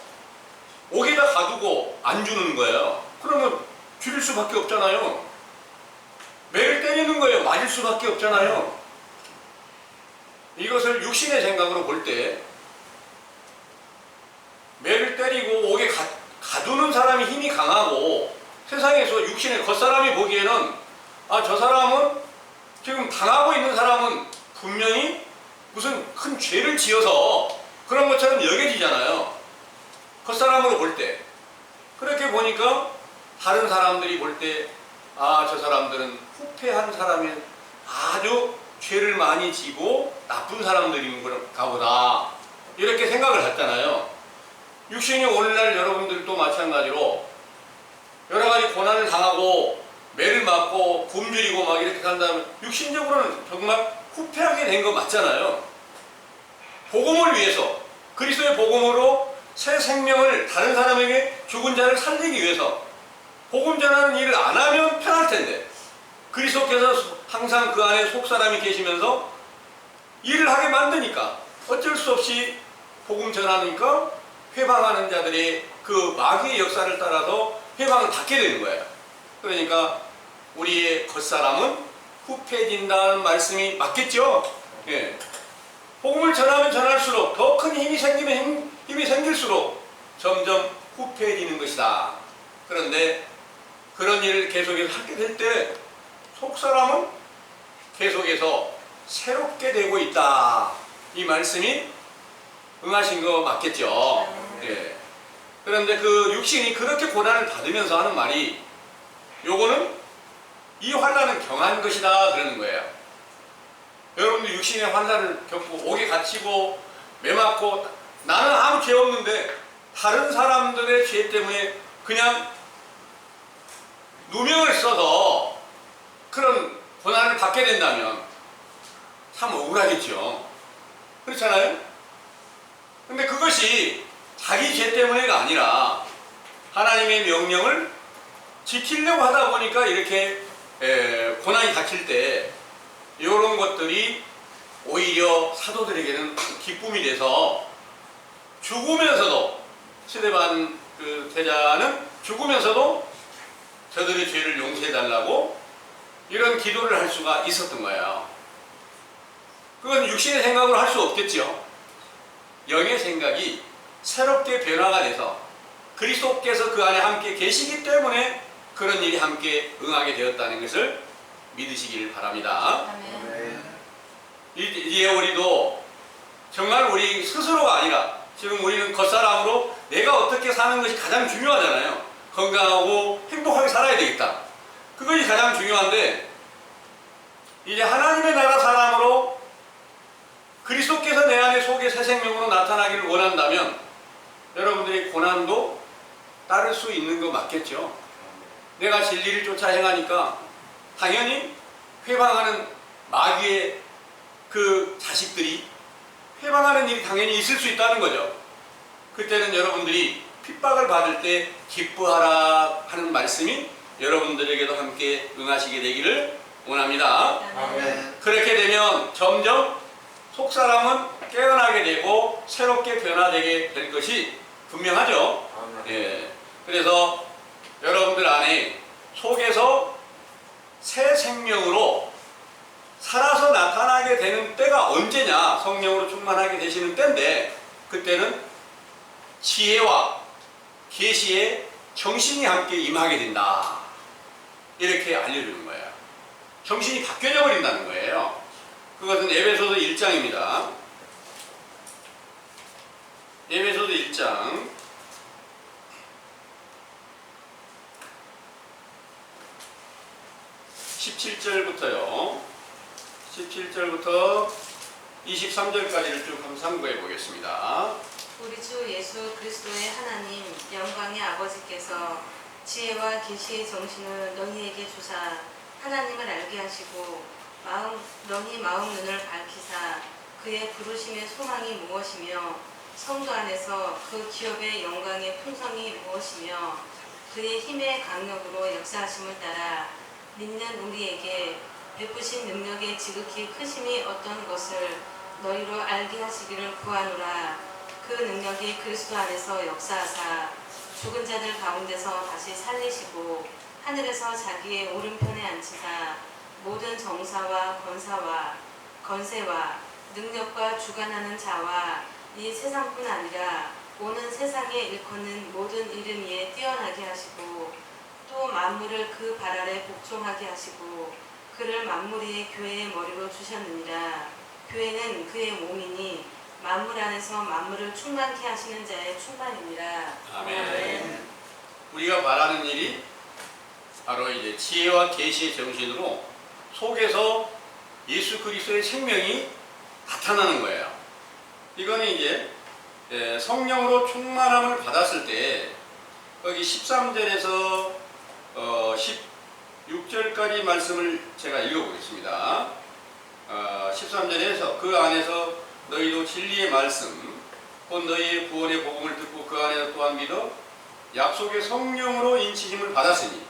옥에다 가두고 안 주는 거예요. 그러면 줄일 수밖에 없잖아요. 매를 때리는 거예요. 맞을 수밖에 없잖아요. 이것을 육신의 생각으로 볼 때 매를 때리고 옥에 가두는 사람이 힘이 강하고 세상에서 육신의 겉사람이 보기에는 저 사람은 지금 당하고 있는 사람은 분명히 무슨 큰 죄를 지어서 그런 것처럼 여겨지잖아요. 겉사람으로 볼 때. 그렇게 보니까 다른 사람들이 볼 때 저 사람들은 후패한 사람이 아주 죄를 많이 지고 나쁜 사람들인가 보다 이렇게 생각을 했잖아요. 육신이 오늘날 여러분들도 마찬가지로 여러 가지 고난을 당하고 매를 맞고 굶주리고 막 이렇게 산다면 육신적으로는 정말 후패하게 된 거 맞잖아요. 복음을 위해서 그리스도의 복음으로 새 생명을 다른 사람에게 죽은 자를 살리기 위해서 복음 전하는 일을 안 하면 편할 텐데 그리스도께서 항상 그 안에 속사람이 계시면서 일을 하게 만드니까 어쩔 수 없이 복음 전하니까 회방하는 자들의 그 마귀의 역사를 따라서 회방을 닫게 되는 거예요. 그러니까 우리의 겉사람은 후패진다는 말씀이 맞겠죠? 예. 복음을 전하면 전할수록 더 큰 힘이 생길수록 점점 후패해지는 것이다. 그런데 그런 일을 계속해서 하게 될 때 속사람은 계속해서 새롭게 되고 있다. 이 말씀이 응하신 거 맞겠죠? 예. 그런데 그 육신이 그렇게 고난을 받으면서 하는 말이 요거는 이 환난은 경한 것이다 그러는 거예요. 여러분들 육신의 환난을 겪고 옥에 갇히고 매맞고 나는 아무 죄 없는데 다른 사람들의 죄 때문에 그냥 누명을 써서 그런 고난을 받게 된다면 참 억울하겠죠. 그렇잖아요? 근데 그것이 자기 죄 때문에가 아니라 하나님의 명령을 지키려고 하다 보니까 이렇게 고난이 닥칠 때 이런 것들이 오히려 사도들에게는 기쁨이 돼서 죽으면서도 스데반 그 제자는 죽으면서도 저들의 죄를 용서해달라고 이런 기도를 할 수가 있었던 거예요. 그건 육신의 생각으로 할 수 없겠죠. 영의 생각이 새롭게 변화가 돼서 그리스도께서 그 안에 함께 계시기 때문에 그런 일이 함께 응하게 되었다는 것을 믿으시길 바랍니다. 이제 우리도 정말 우리 스스로가 아니라 지금 우리는 겉사람으로 내가 어떻게 사는 것이 가장 중요하잖아요. 건강하고 행복하게 살아야 되겠다. 그것이 가장 중요한데 이제 하나님의 나라 사람으로 그리스도께서 내 안에 속에 새 생명으로 나타나기를 원한다면 여러분들의 고난도 따를 수 있는 거 맞겠죠? 내가 진리를 쫓아 행하니까 당연히 회방하는 마귀의 그 자식들이 회방하는 일이 당연히 있을 수 있다는 거죠. 그때는 여러분들이 핍박을 받을 때 기뻐하라 하는 말씀이 여러분들에게도 함께 응하시게 되기를 원합니다. 아멘. 그렇게 되면 점점 속사람은 깨어나게 되고 새롭게 변화되게 될 것이 분명하죠. 예. 그래서 여러분들 안에 속에서 새 생명으로 살아서 나타나게 되는 때가 언제냐? 성령으로 충만하게 되시는 때인데 그때는 지혜와 계시의 정신이 함께 임하게 된다. 이렇게 알려주는 거예요. 정신이 바뀌어져 버린다는 거예요. 그것은 에베소서 1장입니다. 에베소서 1장 17절부터요. 17절부터 23절까지를 쭉 한번 참고해 보겠습니다. 우리 주 예수 그리스도의 하나님 영광의 아버지께서 지혜와 계시의 정신을 너희에게 주사 하나님을 알게 하시고 너희 마음 눈을 밝히사 그의 부르심의 소망이 무엇이며 성도 안에서 그 기업의 영광의 풍성이 무엇이며 그의 힘의 강력으로 역사하심을 따라 믿는 우리에게 베푸신 능력의 지극히 크심이 어떤 것을 너희로 알게 하시기를 구하노라. 그 능력이 그리스도 안에서 역사하사 죽은 자들 가운데서 다시 살리시고 하늘에서 자기의 오른편에 앉히사 모든 정사와 권사와 건세와 능력과 주관하는 자와 이 세상뿐 아니라 오는 세상에 일컫는 모든 이름 위에 뛰어나게 하시고 또 만물을 그 발 아래 복종하게 하시고 그를 만물 위의 교회의 머리로 주셨느니라. 교회는 그의 몸이니 만물 안에서 만물을 충만케 하시는 자의 충만이니라. 아멘. 우리가 바라는 일이 바로 이제 지혜와 계시의 정신으로 속에서 예수 그리스도의 생명이 나타나는 거예요. 이거는 이제 성령으로 충만함을 받았을 때 여기 13절에서 16절까지 말씀을 제가 읽어보겠습니다. 13절에서 그 안에서 너희도 진리의 말씀 곧 너희의 구원의 복음을 듣고 그 안에서 또한 믿어 약속의 성령으로 인치심을 받았으니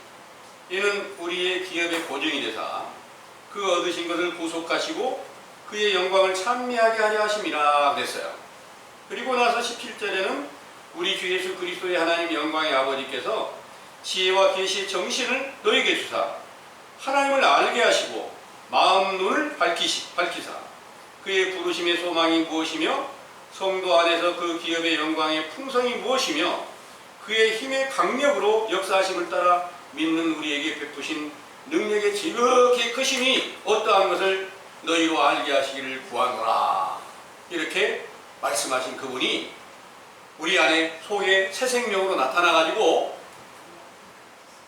이는 우리의 기업의 보증이 되사 그 얻으신 것을 구속하시고 그의 영광을 찬미하게 하려 하심이라 그랬어요. 그리고 나서 17절에는 우리 주 예수 그리스도의 하나님 영광의 아버지께서 지혜와 계시의 정신을 너에게 주사 하나님을 알게 하시고 마음 눈을 밝히사 그의 부르심의 소망이 무엇이며 성도 안에서 그 기업의 영광의 풍성이 무엇이며 그의 힘의 강력으로 역사하심을 따라 믿는 우리에게 베푸신 능력의 지극히 크심이 어떠한 것을 너희로 알게 하시기를 구하노라. 이렇게 말씀하신 그분이 우리 안에 속에 새 생명으로 나타나가지고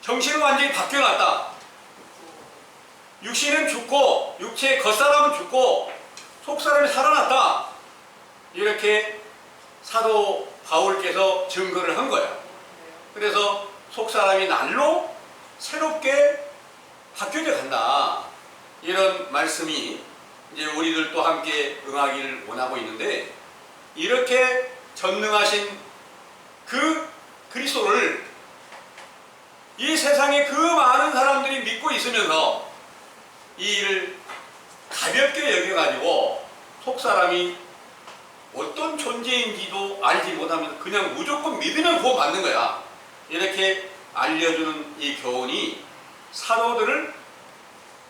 정신은 완전히 바뀌어놨다. 육신은 죽고 육체의 겉사람은 죽고 속사람이 살아났다. 이렇게 사도 바울께서 증거를 한 거예요. 그래서 속사람이 날로 새롭게 바뀌어져 간다. 이런 말씀이 이제 우리들도 함께 응하기를 원하고 있는데, 이렇게 전능하신 그 그리스도를 이 세상에 그 많은 사람들이 믿고 있으면서 이 일을 가볍게 여겨가지고 속사람이 어떤 존재인지도 알지 못하면서 그냥 무조건 믿으면 구원받는 거야. 이렇게 알려주는 이 교훈이 사도들을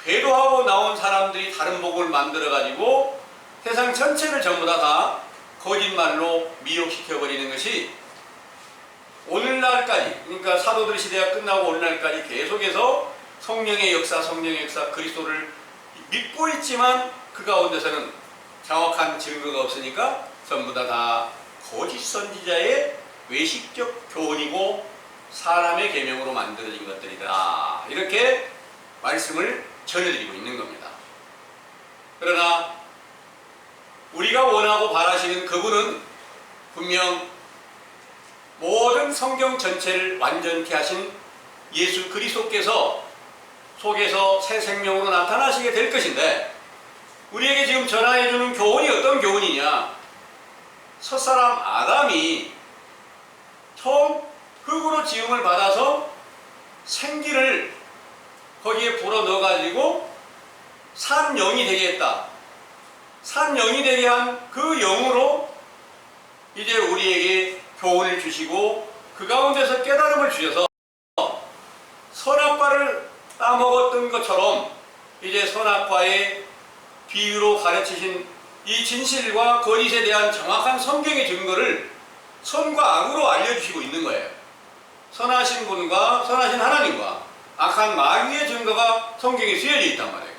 배도하고 나온 사람들이 다른 복음을 만들어가지고 세상 전체를 전부 다 거짓말로 미혹시켜버리는 것이 오늘날까지, 그러니까 사도들 시대가 끝나고 오늘날까지 계속해서 성령의 역사 그리스도를 믿고 있지만 그 가운데서는 정확한 증거가 없으니까 전부 다 거짓 선지자의 외식적 교훈이고 사람의 계명으로 만들어진 것들이다. 이렇게 말씀을 전해드리고 있는 겁니다. 그러나 우리가 원하고 바라시는 그분은 분명 모든 성경 전체를 완전케 하신 예수 그리스도께서 속에서 새 생명으로 나타나시게 될 것인데, 우리에게 지금 전하해주는 교훈이 어떤 교훈이냐? 첫사람 아담이 처음 흙으로 지음을 받아서 생기를 거기에 불어 넣어가지고 산 영이 되게 했다. 산 영이 되게 한 그 영으로 이제 우리에게 교훈을 주시고 그 가운데서 깨달음을 주셔서 선악과를 따먹었던 것처럼 이제 선악과의 비유로 가르치신 이 진실과 거짓에 대한 정확한 성경의 증거를 선과 악으로 알려주시고 있는 거예요. 선하신 분과 선하신 하나님과 악한 마귀의 증거가 성경에 쓰여져 있단 말이에요.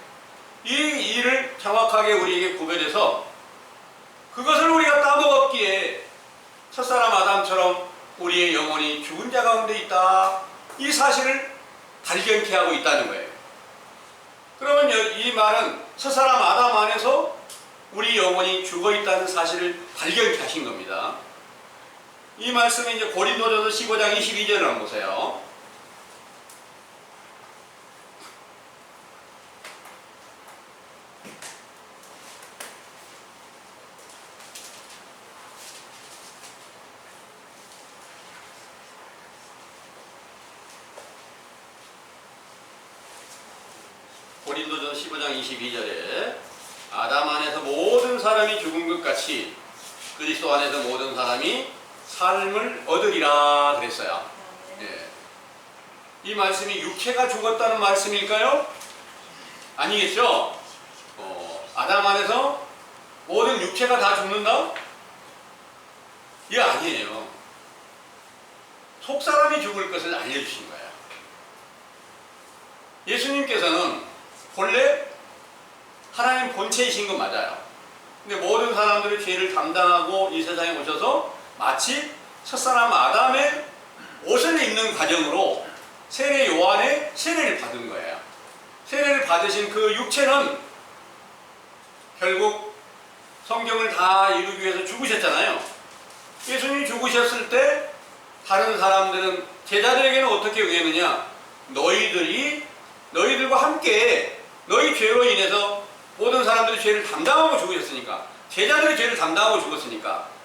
이 일을 정확하게 우리에게 구별해서 그것을 우리가 따먹었기에 첫사람 아담처럼 우리의 영혼이 죽은 자 가운데 있다. 이 사실을 발견케 하고 있다는 거예요. 그러면 이 말은 첫사람 아담 안에서 우리 영혼이 죽어 있다는 사실을 발견케 하신 겁니다. 이 말씀이 이제 고린도전서 15장 22절을 한번 보세요. 고린도전 15장 22절에 아담 안에서 모든 사람이 죽은 것 같이 그리스도 안에서 모든 사람이 삶을 얻으리라 그랬어요. 예. 이 말씀이 육체가 죽었다는 말씀일까요? 아니겠죠? 아담 안에서 모든 육체가 다 죽는다? 이게 아니에요. 속사람이 죽을 것을 알려주신 거예요. 예수님께서는 본래 하나님 본체이신 건 맞아요. 근데 모든 사람들의 죄를 담당하고 이 세상에 오셔서 마치 첫사람 아담의 옷을 입는 과정으로 세례 요한의 세례를 받은 거예요. 세례를 받으신 그 육체는 결국 성경을 다 이루기 위해서 죽으셨잖아요. 예수님이 죽으셨을 때 다른 사람들은, 제자들에게는 어떻게 얘기했느냐? 너희들과 함께 너희 죄로 인해서 모든 사람들이 죄를 담당하고 죽으셨으니까, 제자들의 죄를 담당하고 죽었으니까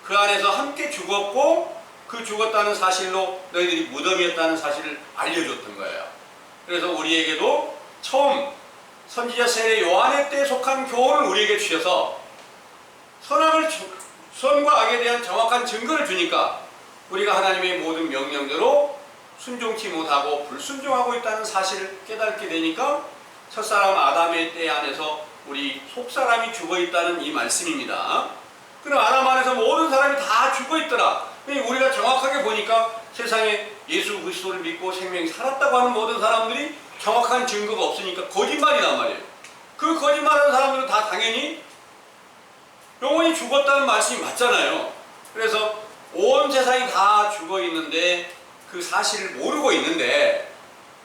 그 안에서 함께 죽었고 그 그 죽었다는 사실로 너희들이 무덤이었다는 사실을 알려줬던 거예요. 그래서 우리에게도 처음 선지자 세례 요한의 때에 속한 교훈을 우리에게 주셔서 선과 악에 대한 정확한 증거를 주니까 우리가 하나님의 모든 명령대로 순종치 못하고 불순종하고 있다는 사실을 깨닫게 되니까 첫사람 아담의 때 안에서 우리 속사람이 죽어있다는 이 말씀입니다. 그럼 아담 안에서 모든 사람이 다 죽어있더라. 우리가 정확하게 보니까 세상에 예수 그리스도를 믿고 생명이 살았다고 하는 모든 사람들이 정확한 증거가 없으니까 거짓말이란 말이에요. 그 거짓말하는 사람들은 다 당연히 영원히 죽었다는 말씀이 맞잖아요. 그래서 온 세상이 다 죽어있는데 그 사실을 모르고 있는데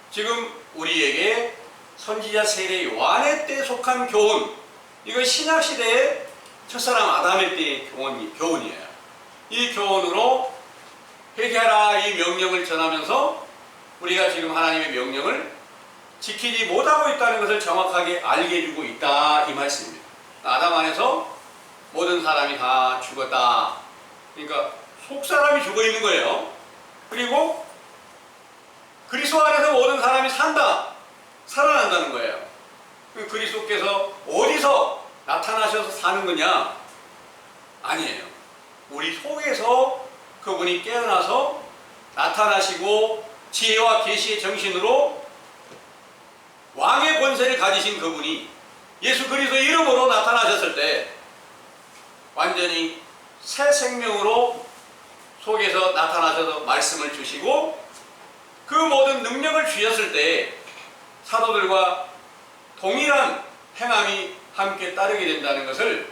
지금 우리에게 선지자 세례 요한의 때에 속한 교훈, 이거 신약시대의 첫사람 아담의 때의 교훈이에요. 이 교훈으로 회개하라 이 명령을 전하면서 우리가 지금 하나님의 명령을 지키지 못하고 있다는 것을 정확하게 알게 해주고 있다 이 말씀입니다. 아담 안에서 모든 사람이 다 죽었다. 그러니까 속사람이 죽어있는 거예요. 그리고 그리스도 안에서 모든 사람이 산다. 살아난다는 거예요. 그리스도께서 어디서 나타나셔서 사는 거냐? 아니에요. 우리 속에서 그분이 깨어나서 나타나시고 지혜와 계시의 정신으로 왕의 권세를 가지신 그분이 예수 그리스도 이름으로 나타나셨을 때 완전히 새 생명으로 속에서 나타나셔서 말씀을 주시고 그 모든 능력을 주셨을 때 사도들과 동일한 행함이 함께 따르게 된다는 것을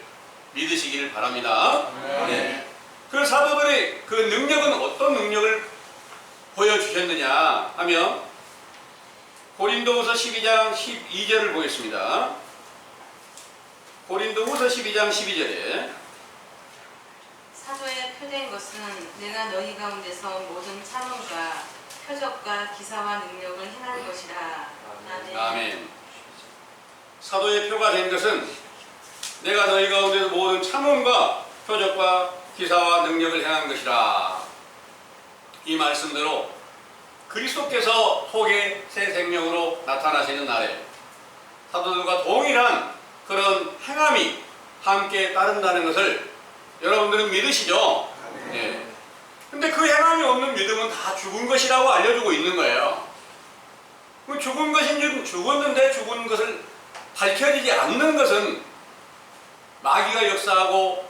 믿으시기를 바랍니다. 네. 그 사도들의 그 능력은 어떤 능력을 보여주셨느냐 하면 고린도후서 12장 12절을 보겠습니다. 고린도후서 12장 12절에 사도에 표된 것은 내가 너희 가운데서 모든 찬원과 표적과 기사와 능력을 행한 것이라. 아멘. 아멘. 사도의 표가 된 것은 내가 너희 가운데서 모든 찬원과 표적과 기사와 능력을 행한 것이라. 이 말씀대로 그리스도께서 속에 새 생명으로 나타나시는 날에 사도들과 동일한 그런 행함이 함께 따른다는 것을 여러분들은 믿으시죠? 네. 근데 그 행함이 없는 믿음은 다 죽은 것이라고 알려주고 있는 거예요. 죽은 것인 줄 죽었는데 죽은 것을 밝혀지지 않는 것은 마귀가 역사하고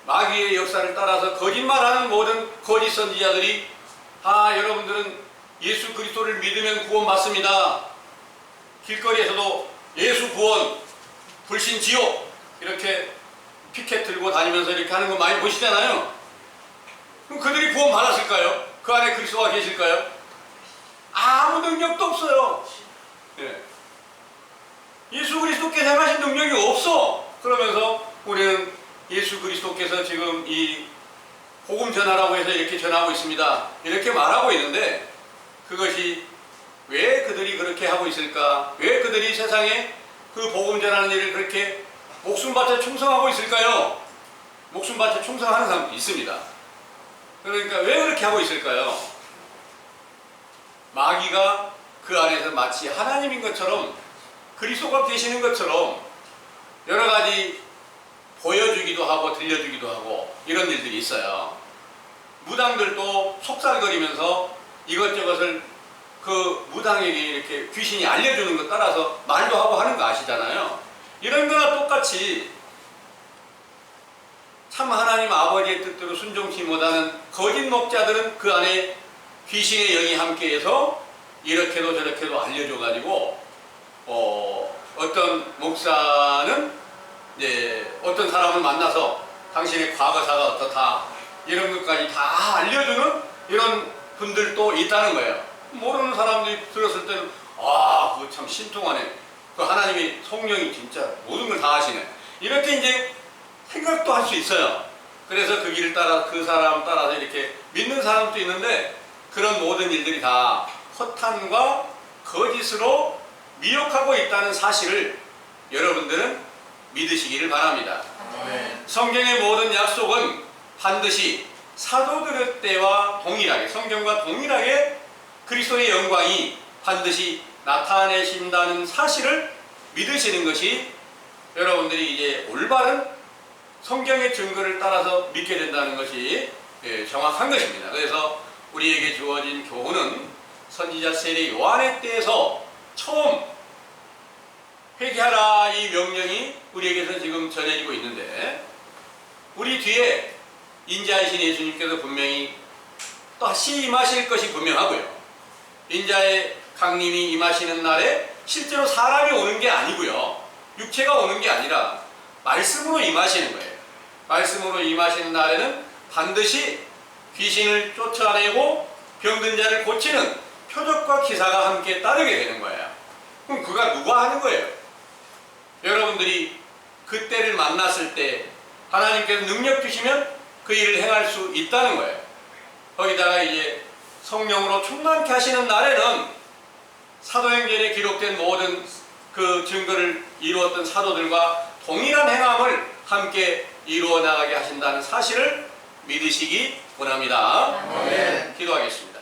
마귀의 역사를 따라서 거짓말하는 모든 거짓 선지자들이 여러분들은 예수 그리스도를 믿으면 구원받습니다. 길거리에서도 예수 구원, 불신 지옥 이렇게 피켓 들고 다니면서 이렇게 하는 거 많이 보시잖아요. 그럼 그들이 구원 받았을까요? 그 안에 그리스도가 계실까요? 아무 능력도 없어요. 예. 예수 그리스도께서 행하신 능력이 없어. 그러면서 우리는 예수 그리스도께서 지금 이 복음 전하라고 해서 이렇게 전하고 있습니다. 이렇게 말하고 있는데 그것이 왜 그들이 그렇게 하고 있을까? 왜 그들이 세상에 그 복음 전하는 일을 그렇게 목숨 바쳐 충성하고 있을까요? 목숨 바쳐 충성하는 사람도 있습니다. 그러니까 왜 그렇게 하고 있을까요? 마귀가 그 안에서 마치 하나님인 것처럼 그리스도가 계시는 것처럼 여러 가지 보여주기도 하고 들려주기도 하고 이런 일들이 있어요. 무당들도 속살거리면서 이것저것을 그 무당에게 이렇게 귀신이 알려주는 것 따라서 말도 하고 하는 거 아시잖아요. 이런 거나 똑같이 참 하나님 아버지의 뜻대로 순종치 못하는 거짓 목자들은 그 안에 귀신의 영이 함께해서 이렇게도 저렇게도 알려줘가지고 어떤 목사는 이제 어떤 사람을 만나서 당신의 과거사가 어떻다 이런 것까지 다 알려주는 이런 분들도 있다는 거예요. 모르는 사람들이 들었을 때는 그거 참 신통하네. 그 하나님의 성령이 진짜 모든 걸 다 하시네. 이렇게 이제 생각도 할 수 있어요. 그래서 그 길을 따라 그 사람 따라서 이렇게 믿는 사람도 있는데 그런 모든 일들이 다 허탄과 거짓으로 미혹하고 있다는 사실을 여러분들은 믿으시기를 바랍니다. 네. 성경의 모든 약속은 반드시 사도들의 때와 동일하게, 성경과 동일하게 그리스도의 영광이 반드시 나타내신다는 사실을 믿으시는 것이 여러분들이 이제 올바른 성경의 증거를 따라서 믿게 된다는 것이 정확한 것입니다. 그래서 우리에게 주어진 교훈은 선지자 세례 요한의 때에서 처음 회개하라 이 명령이 우리에게서 지금 전해지고 있는데, 우리 뒤에 인자이신 예수님께서 분명히 다시 임하실 것이 분명하고요. 인자의 강림이 임하시는 날에 실제로 사람이 오는 게 아니고요, 육체가 오는 게 아니라 말씀으로 임하시는 거예요. 말씀으로 임하시는 날에는 반드시 귀신을 쫓아내고 병든 자를 고치는 표적과 기사가 함께 따르게 되는 거예요. 그럼 그가 누가 하는 거예요? 여러분들이 그때를 만났을 때 하나님께서 능력 주시면 그 일을 행할 수 있다는 거예요. 거기다가 이제 성령으로 충만케 하시는 날에는 사도행전에 기록된 모든 그 증거를 이루었던 사도들과 동일한 행함을 함께 이루어 나가게 하신다는 사실을 믿으시기 원합니다. 아멘. 기도하겠습니다.